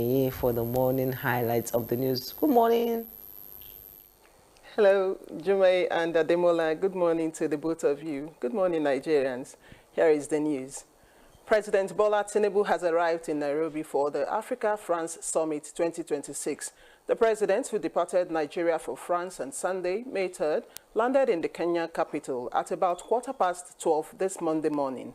For the morning highlights of the news. Good morning. Hello, Jume and Ademola. Good morning to the both of you. Good morning, Nigerians. Here is the news. President Bola Tinubu has arrived in Nairobi for the Africa-France Summit 2026. The president, who departed Nigeria for France on Sunday, May 3rd, landed in the Kenyan capital at about 12:15 this Monday morning.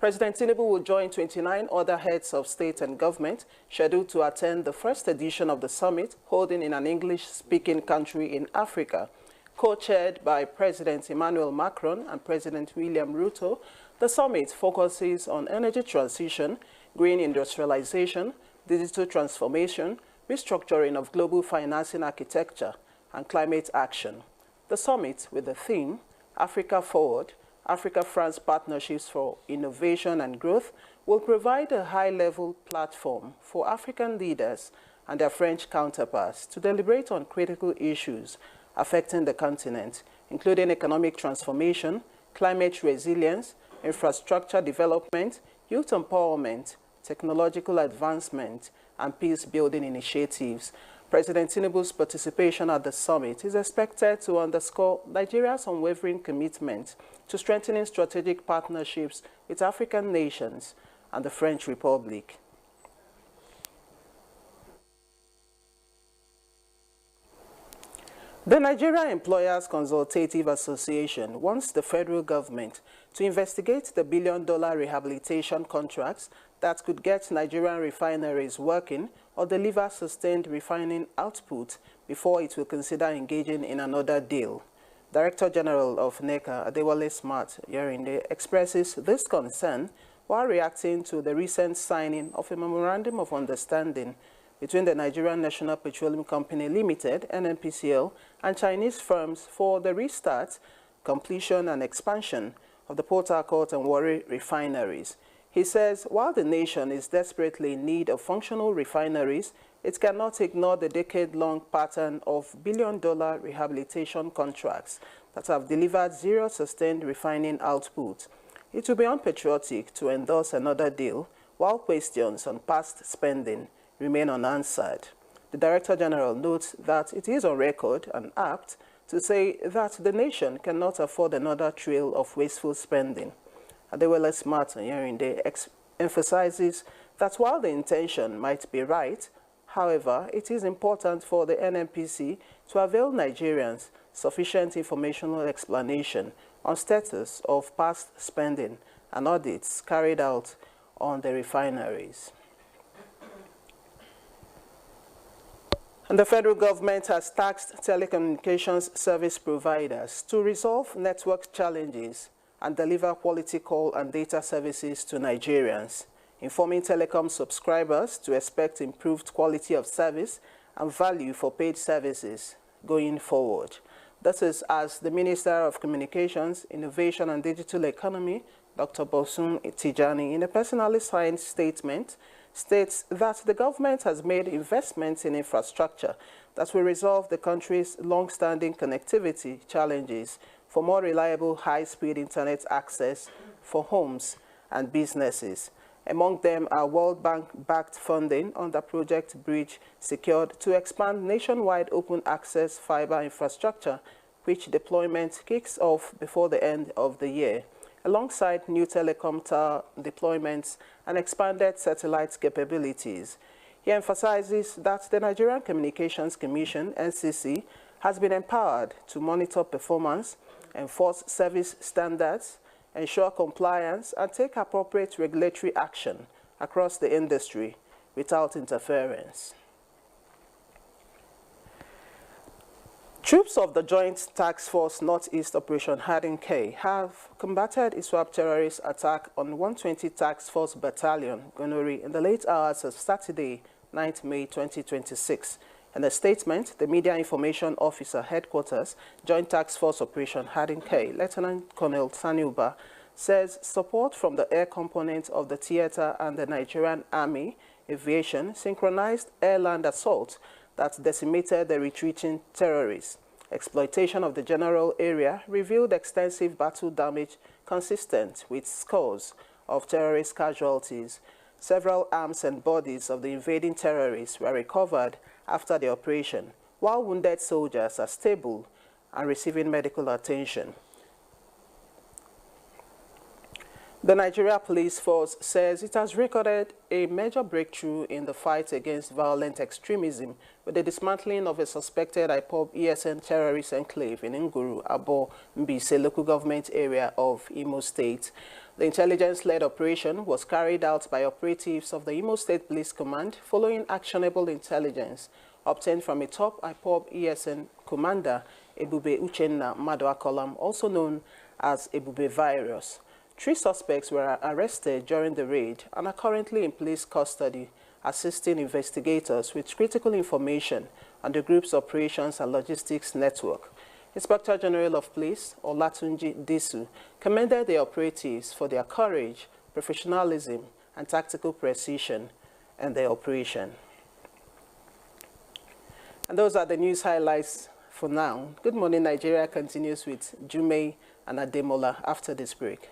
President Tinubu will join 29 other heads of state and government scheduled to attend the first edition of the summit, holding in an English-speaking country in Africa. Co-chaired by President Emmanuel Macron and President William Ruto, the summit focuses on energy transition, green industrialization, digital transformation, restructuring of global financing architecture, and climate action. The summit, with the theme, Africa Forward, Africa-France Partnerships for Innovation and Growth, will provide a high-level platform for African leaders and their French counterparts to deliberate on critical issues affecting the continent, including economic transformation, climate resilience, infrastructure development, youth empowerment, technological advancement, and peace-building initiatives. President Tinubu's participation at the summit is expected to underscore Nigeria's unwavering commitment to strengthening strategic partnerships with African nations and the French Republic. The Nigeria Employers Consultative Association wants the federal government to investigate the billion-dollar rehabilitation contracts that could get Nigerian refineries working or deliver sustained refining output before it will consider engaging in another deal. Director General of NECA, Adewale Smart Yerinde, expresses this concern while reacting to the recent signing of a Memorandum of Understanding between the Nigerian National Petroleum Company Limited, NNPCL, and Chinese firms for the restart, completion, and expansion of the Port Harcourt and Warri refineries. He says while the nation is desperately in need of functional refineries, it cannot ignore the decade-long pattern of billion-dollar rehabilitation contracts that have delivered zero sustained refining output. It will be unpatriotic to endorse another deal while questions on past spending remain unanswered. The Director General notes that it is on record and apt to say that the nation cannot afford another trail of wasteful spending. Adewale Smart Yerinde emphasizes that while the intention might be right, however, it is important for the NNPC to avail Nigerians sufficient informational explanation on status of past spending and audits carried out on the refineries. And the federal government has tasked telecommunications service providers to resolve network challenges and deliver quality call and data services to Nigerians, informing telecom subscribers to expect improved quality of service and value for paid services going forward. That is as the Minister of Communications, Innovation and Digital Economy, Dr. Bosun Tijani, in a personally signed statement, states that the government has made investments in infrastructure that will resolve the country's long-standing connectivity challenges for more reliable high-speed internet access for homes and businesses. Among them are World Bank-backed funding under Project Bridge secured to expand nationwide open access fiber infrastructure, which deployment kicks off before the end of the year, alongside new telecom tower deployments and expanded satellite capabilities. He emphasizes that the Nigerian Communications Commission, NCC, has been empowered to monitor performance, enforce service standards, ensure compliance, and take appropriate regulatory action across the industry without interference. Troops of the Joint Task Force Northeast Operation Hardin K have combated ISWAP terrorist attack on 120 Task Force Battalion, Gonori, in the late hours of Saturday, 9th May 2026. In a statement, the Media Information Officer Headquarters, Joint Task Force Operation Hardin K, Lieutenant Colonel Saniuba, says support from the air component of the theater and the Nigerian Army Aviation synchronized air-land assault that decimated the retreating terrorists. Exploitation of the general area revealed extensive battle damage consistent with scores of terrorist casualties. Several arms and bodies of the invading terrorists were recovered after the operation, while wounded soldiers are stable and receiving medical attention. The Nigeria Police Force says it has recorded a major breakthrough in the fight against violent extremism with the dismantling of a suspected IPOB ESN terrorist enclave in Nguru, Abo, Mbise local government area of Imo State. The intelligence-led operation was carried out by operatives of the Imo State Police Command following actionable intelligence obtained from a top IPOB ESN commander, Ebube Uchenna Maduakolam, also known as Ebube Virus. 3 suspects were arrested during the raid and are currently in police custody, assisting investigators with critical information on the group's operations and logistics network. Inspector General of Police, Olatunji Disu, commended the operatives for their courage, professionalism, and tactical precision in their operation. And those are the news highlights for now. Good Morning Nigeria continues with Jumei and Ademola after this break.